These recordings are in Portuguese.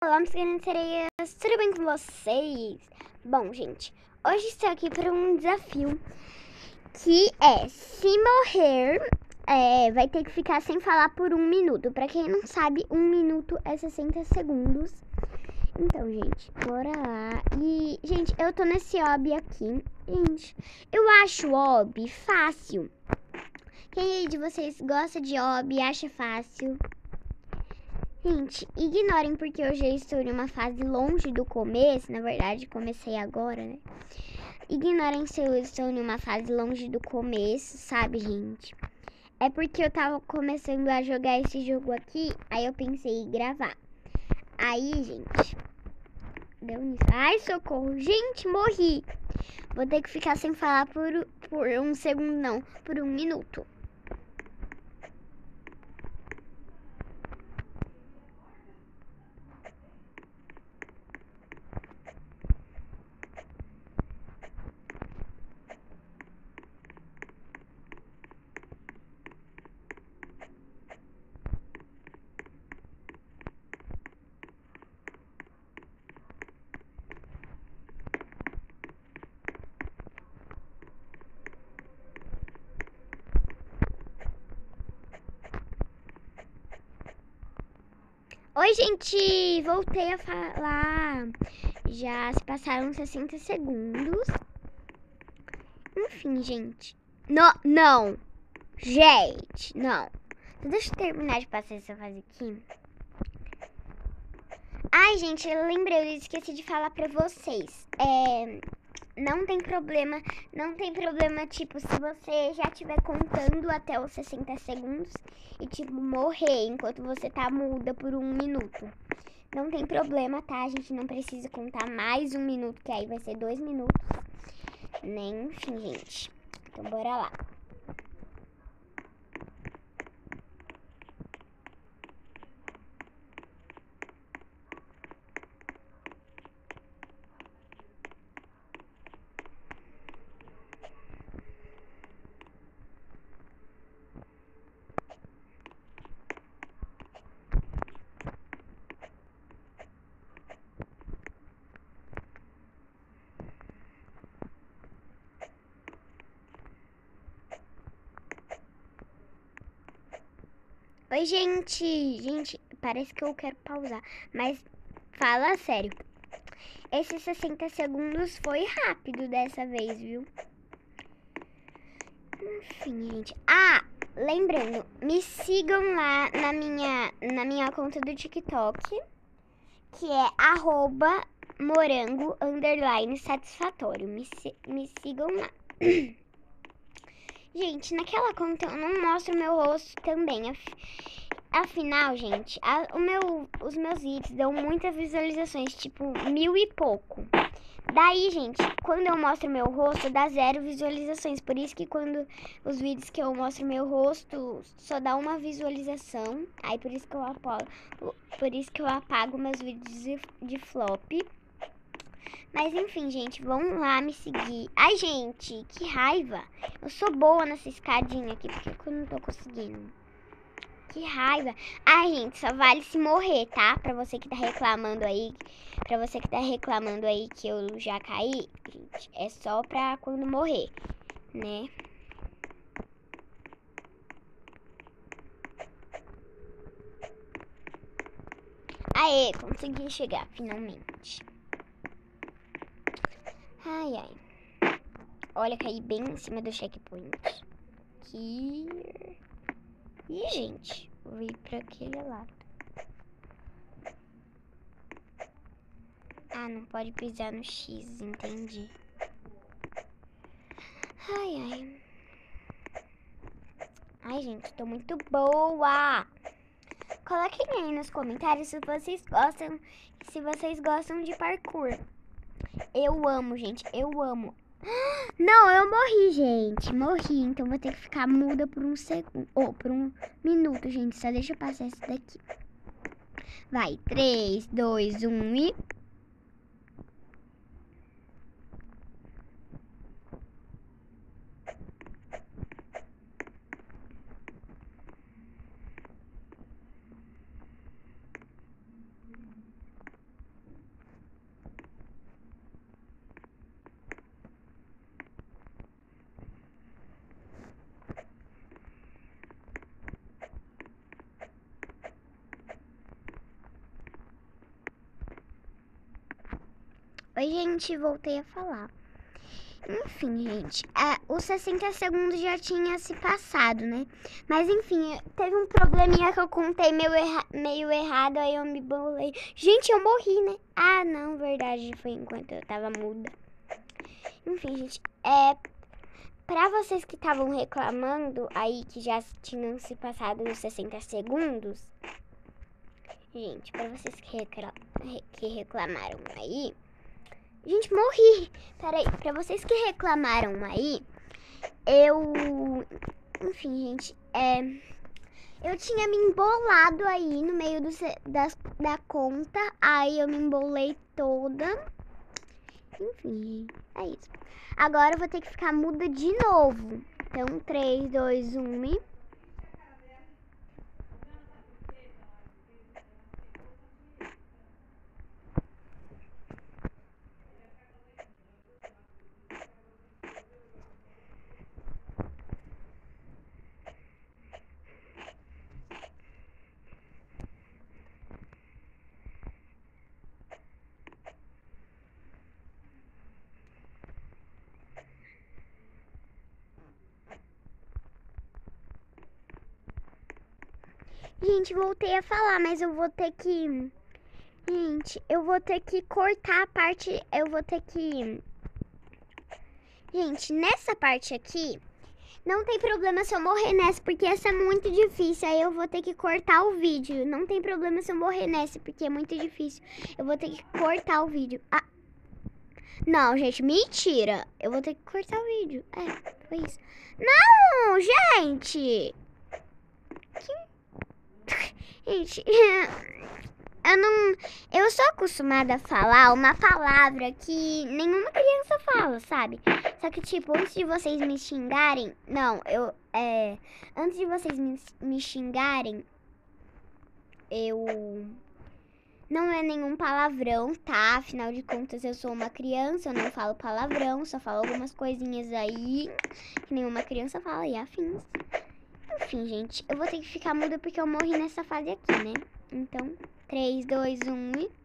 Olá, meus queridos sereias, tudo bem com vocês? Bom, gente, hoje estou aqui para um desafio que é, se morrer, vai ter que ficar sem falar por 1 minuto. Pra quem não sabe, 1 minuto é 60 segundos. Então, gente, bora lá. E, gente, eu tô nesse hobby aqui. Gente, eu acho o hobby fácil. Quem aí de vocês gosta de hobby e acha fácil? Gente, ignorem porque eu já estou em uma fase longe do começo. Na verdade, comecei agora, né? Ignorem se eu estou em uma fase longe do começo, sabe, gente? É porque eu tava começando a jogar esse jogo aqui, aí eu pensei em gravar. Aí, gente, deu nisso. Ai, socorro. Gente, morri. Vou ter que ficar sem falar por 1 segundo, não. Por 1 minuto. Oi, gente! Voltei a falar. Já se passaram 60 segundos. Enfim, gente. Não! Gente, não. Então, deixa eu terminar de passar essa fase aqui. Ai, gente, eu lembrei, eu esqueci de falar pra vocês. Não tem problema, tipo, se você já estiver contando até os 60 segundos e, tipo, morrer enquanto você tá muda por 1 minuto. Não tem problema, tá? A gente não precisa contar mais 1 minuto, que aí vai ser 2 minutos. Nem, enfim, gente. Então, bora lá. Oi, gente. Gente, parece que eu quero pausar, mas fala sério. Esses 60 segundos foi rápido dessa vez, viu? Enfim, gente. Ah, lembrando, me sigam lá na minha conta do TikTok, que é @morango_satisfatório. Me sigam lá. Gente, naquela conta eu não mostro meu rosto também. Afinal, gente, os meus vídeos dão muitas visualizações, tipo 1000 e pouco. Daí, gente, quando eu mostro meu rosto, dá 0 visualizações. Por isso que quando os vídeos que eu mostro meu rosto só dá 1 visualização. Aí por isso que eu apago meus vídeos de flop. Mas enfim, gente, vão lá me seguir. Ai, gente, que raiva. Eu sou boa nessa escadinha aqui, porque eu não tô conseguindo. Que raiva. Ai, gente, só vale se morrer, tá? Pra você que tá reclamando aí. Que eu já caí, gente, é só pra quando morrer, né? Aê, consegui chegar, finalmente. Ai, ai. Olha, caí bem em cima do checkpoint. Aqui. Ih, gente, vou ir pra aquele lado. Ah, não pode pisar no X, entendi. Ai, ai. Ai, gente, tô muito boa. Coloquem aí nos comentários se vocês gostam de parkour. Eu amo, gente, eu amo. Não, eu morri, gente. Morri, então vou ter que ficar muda por 1 segundo. Ou por 1 minuto, gente. Só deixa eu passar esse daqui. Vai, 3, 2, 1 e... Oi, gente, voltei a falar. Enfim, gente, os 60 segundos já tinha se passado, né? Mas enfim, teve um probleminha que eu contei meio errado, aí eu me bolei. Gente, eu morri, né? Ah, não, verdade, foi enquanto eu tava muda. Enfim, gente, pra vocês que estavam reclamando aí, que já tinham se passado os 60 segundos, gente, pra vocês que reclamaram aí... Gente, morri! Peraí, pra vocês que reclamaram aí, enfim, gente, eu tinha me embolado aí no meio da conta, aí eu me embolei toda. Enfim, é isso. Agora eu vou ter que ficar muda de novo. Então, 3, 2, 1 e... Gente, voltei a falar, mas eu vou ter que... Gente, eu vou ter que cortar a parte... Gente, nessa parte aqui, não tem problema se eu morrer nessa, porque essa é muito difícil. Aí eu vou ter que cortar o vídeo. Não tem problema se eu morrer nessa, porque é muito difícil. Eu vou ter que cortar o vídeo. Ah, não, gente, mentira. Eu vou ter que cortar o vídeo. Foi isso. Não, gente! Gente, eu sou acostumada a falar uma palavra que nenhuma criança fala, sabe? Só que, tipo, antes de vocês me xingarem... Não, antes de vocês me xingarem, não é nenhum palavrão, tá? Afinal de contas, eu sou uma criança, eu não falo palavrão, só falo algumas coisinhas aí que nenhuma criança fala e afins. Enfim, gente, eu vou ter que ficar muda porque eu morri nessa fase aqui, né? Então, 3, 2, 1 e...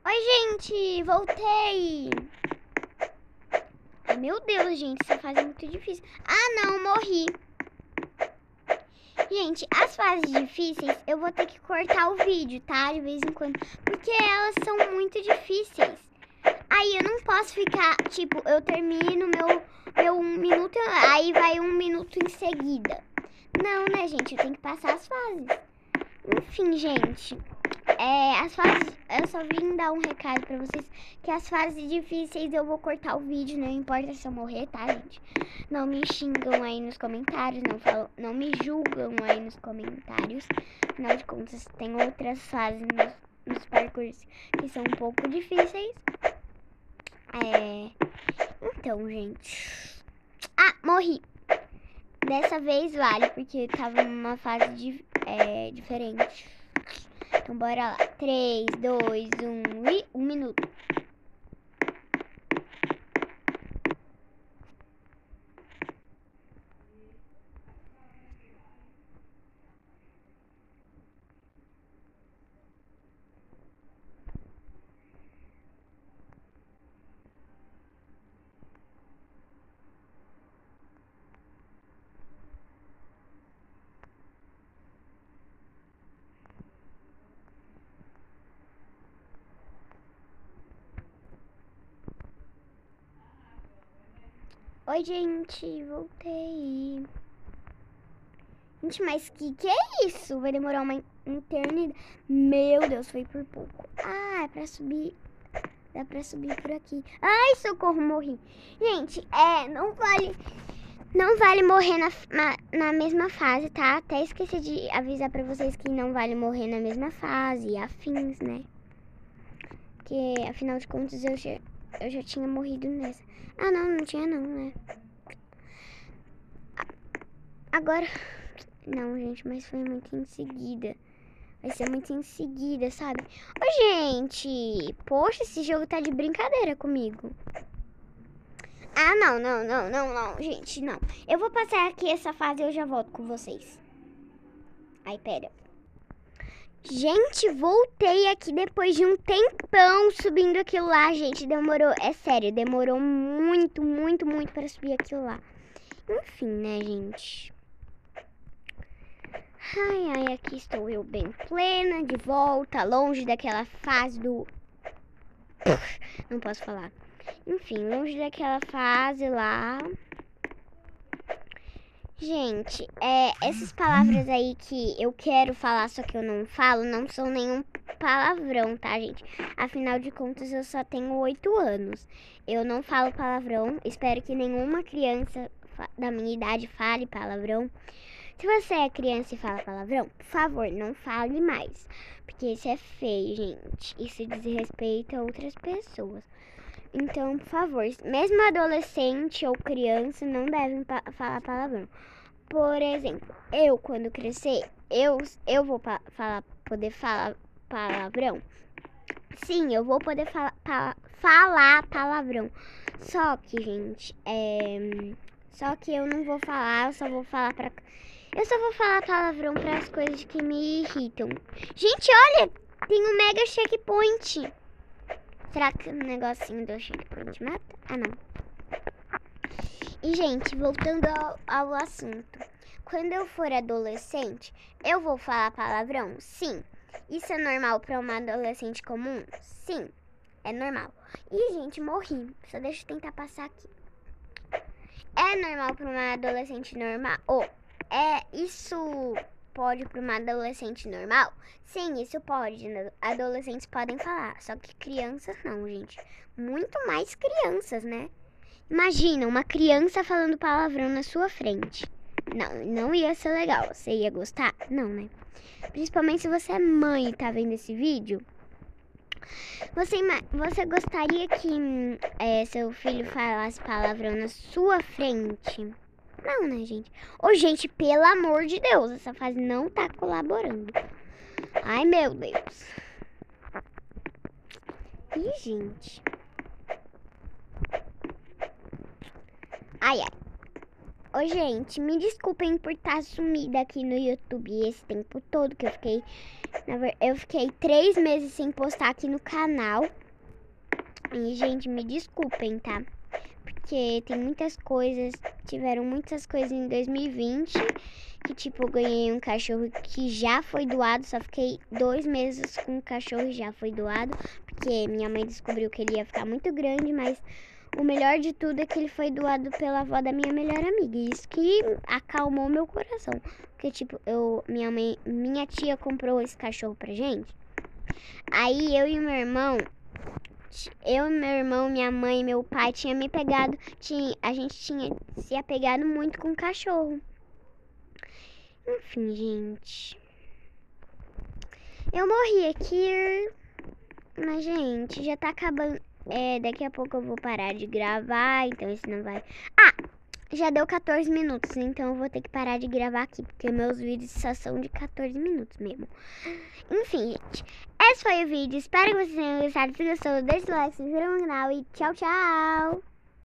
Oi, gente, voltei. Ai, meu Deus, gente, essa fase é muito difícil. Ah, não, morri. Gente, as fases difíceis eu vou ter que cortar o vídeo, tá? De vez em quando, porque elas são muito difíceis. Aí eu não posso ficar, tipo, eu termino meu 1 minuto, aí vai 1 minuto em seguida. Não, né, gente, eu tenho que passar as fases. Enfim, gente, as fases, eu só vim dar um recado pra vocês, que as fases difíceis eu vou cortar o vídeo, não importa se eu morrer, tá, gente? Não me xingam aí nos comentários, não me julgam aí nos comentários. Afinal de contas, tem outras fases nos parkours que são um pouco difíceis. Então, gente... Ah, morri! Dessa vez vale, porque tava numa fase diferente. Então, bora lá. 3, 2, 1 e 1 minuto. Oi, gente, voltei. Gente, mas que é isso? Vai demorar uma eternidade. Meu Deus, foi por pouco. Ah, é pra subir. Dá pra subir por aqui. Ai, socorro, morri. Gente, não vale morrer na mesma fase, tá? Até esqueci de avisar pra vocês que não vale morrer na mesma fase. Afins, né? Porque, afinal de contas, eu já tinha morrido nessa. Ah, não tinha não, né? Agora... Não, gente, mas foi muito em seguida. Vai ser muito em seguida, sabe? Ô, gente! Poxa, esse jogo tá de brincadeira comigo. Ah, não, gente, não. Eu vou passar aqui essa fase e eu já volto com vocês. Ai, pera. Gente, voltei aqui depois de um tempão subindo aquilo lá, gente. Demorou, é sério, demorou muito pra subir aquilo lá. Enfim, né, gente? Ai, aqui estou eu bem plena, de volta, longe daquela fase do... Não posso falar. Enfim, longe daquela fase lá. Gente, essas palavras aí que eu quero falar, só que eu não falo, não são nenhum palavrão, tá, gente? Afinal de contas, eu só tenho 8 anos. Eu não falo palavrão. Espero que nenhuma criança da minha idade fale palavrão. Se você é criança e fala palavrão, por favor, não fale mais. Porque isso é feio, gente. Isso desrespeita outras pessoas. Então, por favor, mesmo adolescente ou criança não devem falar palavrão. Por exemplo, eu quando crescer, eu vou poder falar palavrão. Sim, eu vou poder falar palavrão. Só que, gente, só que eu não vou falar, eu só vou falar palavrão para as coisas que me irritam. Gente, olha, tem um mega checkpoint. Será que o negocinho do checkpoint mata? Ah, não. E, gente, voltando ao assunto. Quando eu for adolescente, eu vou falar palavrão? Sim. Isso é normal para uma adolescente comum? Sim, é normal. Ih, gente, morri. Só deixa eu tentar passar aqui. É normal para uma adolescente normal? Isso pode para uma adolescente normal? Sim, isso pode. Adolescentes podem falar, só que crianças não, gente. Muito mais crianças, né? Imagina uma criança falando palavrão na sua frente. Não ia ser legal. Você ia gostar? Não, né? Principalmente se você é mãe e tá vendo esse vídeo. Você gostaria que seu filho falasse palavrão na sua frente? Não, né, gente? Ô, gente, pelo amor de Deus, essa fase não tá colaborando. Ai, meu Deus. Ih, gente. Ai. Ô, gente, me desculpem por estar sumida aqui no YouTube esse tempo todo que eu fiquei 3 meses sem postar aqui no canal. E, gente, me desculpem, tá? Porque tiveram muitas coisas em 2020, que tipo, eu ganhei um cachorro que já foi doado, só fiquei 2 meses com o cachorro e já foi doado, porque minha mãe descobriu que ele ia ficar muito grande, mas o melhor de tudo é que ele foi doado pela avó da minha melhor amiga, e isso que acalmou meu coração, porque tipo, minha tia comprou esse cachorro pra gente, aí eu e meu irmão, minha mãe e meu pai tinha me pegado. A gente tinha se apegado muito com o cachorro. Enfim, gente. Eu morri aqui. Mas, gente, já tá acabando. Daqui a pouco eu vou parar de gravar. Então esse não vai. Ah! Já deu 14 minutos. Então eu vou ter que parar de gravar aqui. Porque meus vídeos só são de 14 minutos mesmo. Enfim, gente. Esse foi o vídeo. Espero que vocês tenham gostado. Se gostou, deixa o like, se inscreva no canal e tchau, tchau!